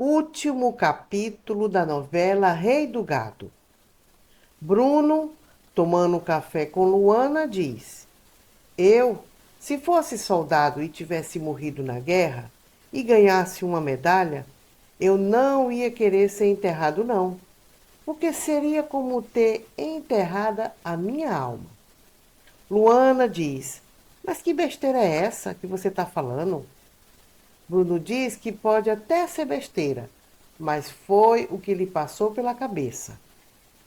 Último capítulo da novela Rei do Gado. Bruno, tomando um café com Luana, diz: Eu, se fosse soldado e tivesse morrido na guerra e ganhasse uma medalha, eu não ia querer ser enterrado, não, porque seria como ter enterrada a minha alma. Luana diz: Mas que besteira é essa que você está falando? Bruno diz que pode até ser besteira, mas foi o que lhe passou pela cabeça.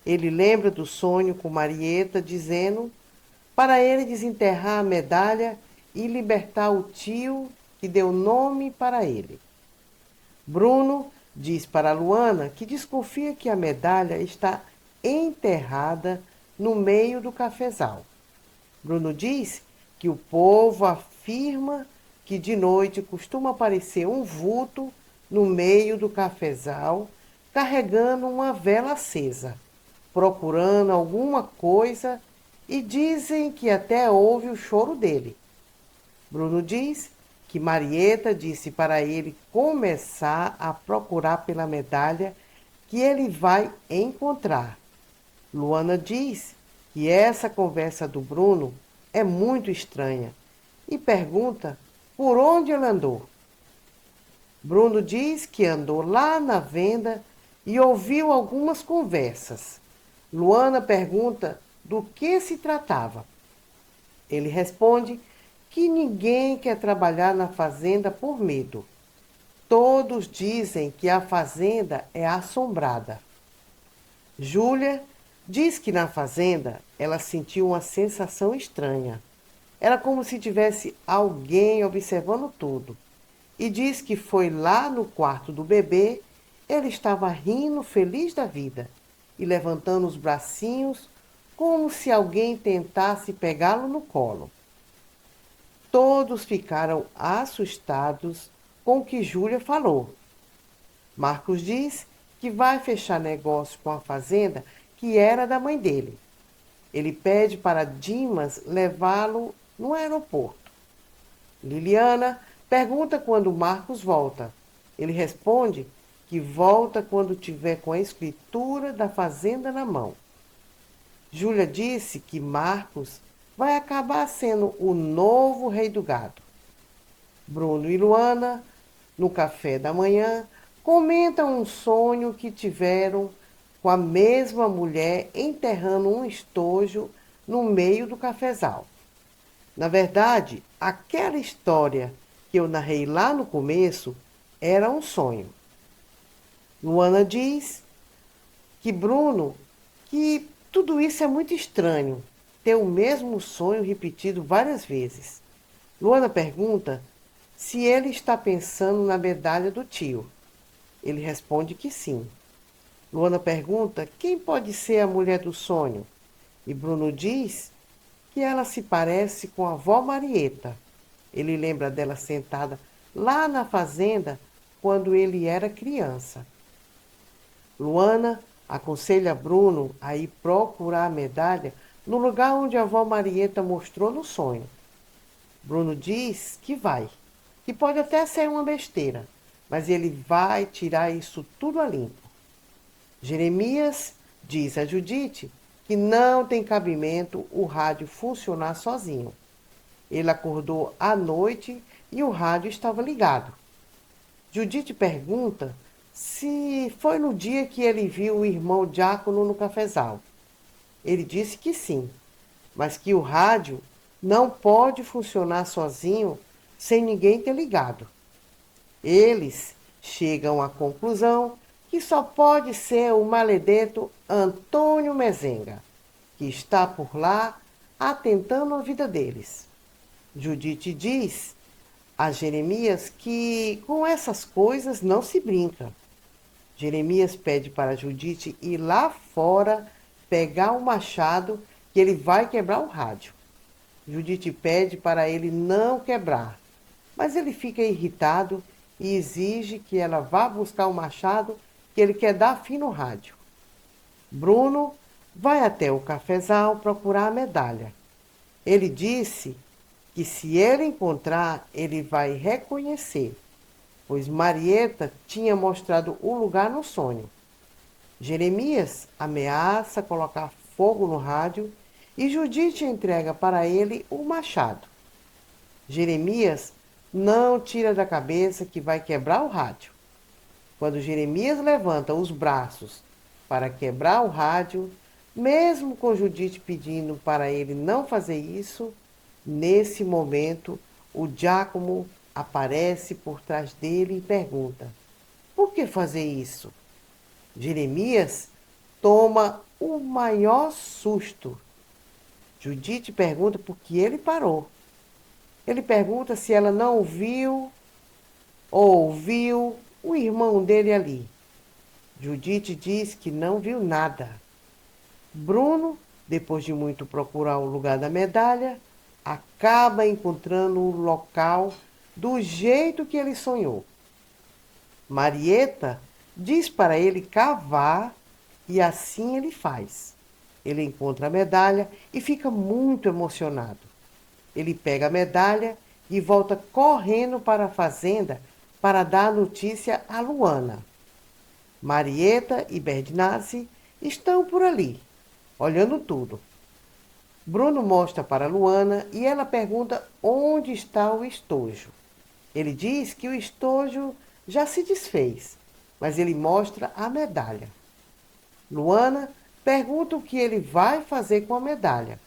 Ele lembra do sonho com Marieta, dizendo para ele desenterrar a medalha e libertar o tio que deu nome para ele. Bruno diz para Luana que desconfia que a medalha está enterrada no meio do cafezal. Bruno diz que o povo afirma que de noite costuma aparecer um vulto no meio do cafezal, carregando uma vela acesa, procurando alguma coisa, e dizem que até ouve o choro dele. Bruno diz que Marieta disse para ele começar a procurar pela medalha que ele vai encontrar. Luana diz que essa conversa do Bruno é muito estranha e pergunta por onde ele andou. Bruno diz que andou lá na venda e ouviu algumas conversas. Luana pergunta do que se tratava. Ele responde que ninguém quer trabalhar na fazenda por medo. Todos dizem que a fazenda é assombrada. Júlia diz que na fazenda ela sentiu uma sensação estranha. Era como se tivesse alguém observando tudo. E diz que foi lá no quarto do bebê, ele estava rindo feliz da vida e levantando os bracinhos como se alguém tentasse pegá-lo no colo. Todos ficaram assustados com o que Júlia falou. Marcos diz que vai fechar negócio com a fazenda que era da mãe dele. Ele pede para Dimas levá-lo no aeroporto. Liliana pergunta quando Marcos volta. Ele responde que volta quando tiver com a escritura da fazenda na mão. Júlia disse que Marcos vai acabar sendo o novo rei do gado. Bruno e Luana, no café da manhã, comentam um sonho que tiveram com a mesma mulher enterrando um estojo no meio do cafezal. Na verdade, aquela história que eu narrei lá no começo era um sonho. Luana diz que tudo isso é muito estranho, ter o mesmo sonho repetido várias vezes. Luana pergunta se ele está pensando na medalha do tio. Ele responde que sim. Luana pergunta quem pode ser a mulher do sonho. E Bruno diz que ela se parece com a avó Marieta. Ele lembra dela sentada lá na fazenda quando ele era criança. Luana aconselha Bruno a ir procurar a medalha no lugar onde a avó Marieta mostrou no sonho. Bruno diz que vai, que pode até ser uma besteira, mas ele vai tirar isso tudo a limpo. Jeremias diz a Judite que não tem cabimento o rádio funcionar sozinho. Ele acordou à noite e o rádio estava ligado. Judite pergunta se foi no dia que ele viu o irmão Diácono no cafezal. Ele disse que sim, mas que o rádio não pode funcionar sozinho sem ninguém ter ligado. Eles chegam à conclusão que só pode ser o maledento Antônio Mezenga, que está por lá atentando a vida deles. Judite diz a Jeremias que com essas coisas não se brinca. Jeremias pede para Judite ir lá fora pegar o machado que ele vai quebrar o rádio. Judite pede para ele não quebrar, mas ele fica irritado e exige que ela vá buscar o machado que ele quer dar fim no rádio. Bruno vai até o cafezal procurar a medalha. Ele disse que se ele encontrar, ele vai reconhecer. pois Marieta tinha mostrado o lugar no sonho. Jeremias ameaça colocar fogo no rádio e Judite entrega para ele o machado. Jeremias não tira da cabeça que vai quebrar o rádio. Quando Jeremias levanta os braços para quebrar o rádio, mesmo com Judite pedindo para ele não fazer isso, nesse momento o Giacomo aparece por trás dele e pergunta: por que fazer isso? Jeremias toma o maior susto. Judite pergunta por que ele parou. Ele pergunta se ela não viu ou ouviu o irmão dele ali. Judite diz que não viu nada. Bruno, depois de muito procurar o lugar da medalha, acaba encontrando o local do jeito que ele sonhou. Marieta diz para ele cavar e assim ele faz. Ele encontra a medalha e fica muito emocionado. Ele pega a medalha e volta correndo para a fazenda para dar a notícia a Luana. Marieta e Berdinazzi estão por ali, olhando tudo. Bruno mostra para Luana e ela pergunta onde está o estojo. Ele diz que o estojo já se desfez, mas ele mostra a medalha. Luana pergunta o que ele vai fazer com a medalha.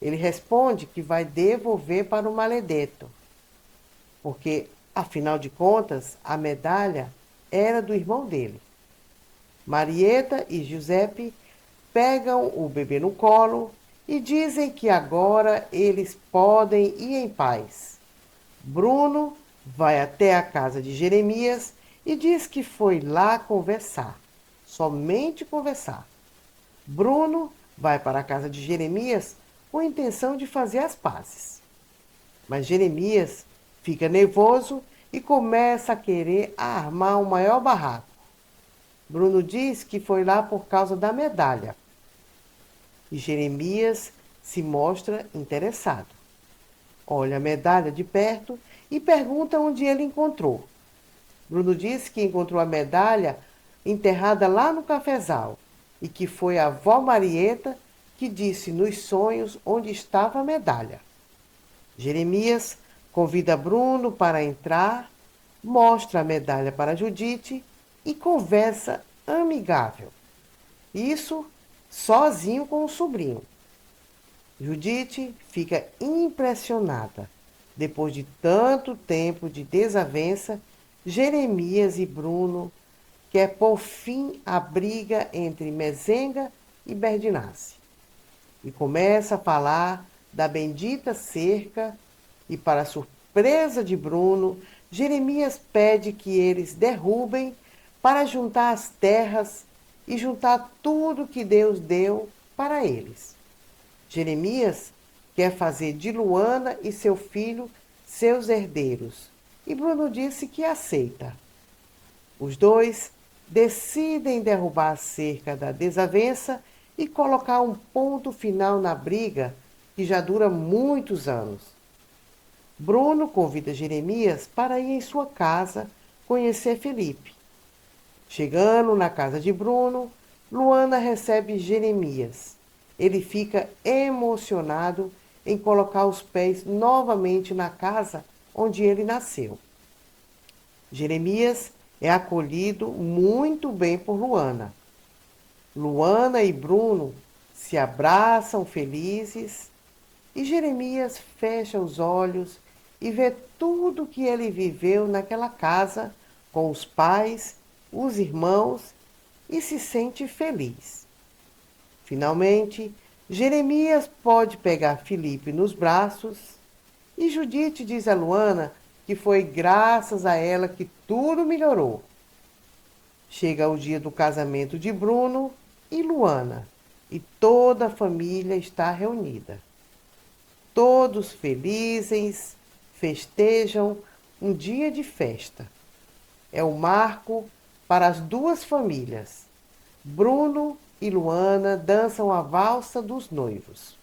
Ele responde que vai devolver para o Maledetto, porque, afinal de contas, a medalha era do irmão dele. Marieta e Giuseppe pegam o bebê no colo e dizem que agora eles podem ir em paz. Bruno vai até a casa de Jeremias e diz que foi lá conversar, somente conversar. Bruno vai para a casa de Jeremias com a intenção de fazer as pazes. Mas Jeremias fica nervoso e começa a querer armar o maior barraco. Bruno diz que foi lá por causa da medalha. E Jeremias se mostra interessado. Olha a medalha de perto e pergunta onde ele encontrou. Bruno disse que encontrou a medalha enterrada lá no cafezal e que foi a avó Marieta que disse nos sonhos onde estava a medalha. Jeremias convida Bruno para entrar, mostra a medalha para Judite e conversa amigável. Isso sozinho com o sobrinho. Judite fica impressionada. Depois de tanto tempo de desavença, Jeremias e Bruno quer pôr fim à briga entre Mezenga e Berdinazzi. E começa a falar da bendita cerca e, para surpresa de Bruno, Jeremias pede que eles derrubem para juntar as terras e juntar tudo que Deus deu para eles. Jeremias quer fazer de Luana e seu filho seus herdeiros, e Bruno disse que aceita. Os dois decidem derrubar a cerca da desavença e colocar um ponto final na briga que já dura muitos anos. Bruno convida Jeremias para ir em sua casa conhecer Felipe. Chegando na casa de Bruno, Luana recebe Jeremias. Ele fica emocionado em colocar os pés novamente na casa onde ele nasceu. Jeremias é acolhido muito bem por Luana. Luana e Bruno se abraçam felizes e Jeremias fecha os olhos e vê tudo que ele viveu naquela casa com os pais, os irmãos e se sente feliz. Finalmente, Jeremias pode pegar Felipe nos braços e Judite diz a Luana que foi graças a ela que tudo melhorou. Chega o dia do casamento de Bruno e Luana e toda a família está reunida. Todos felizes, festejam um dia de festa. É o marco para as duas famílias. Bruno e Luana dançam a valsa dos noivos.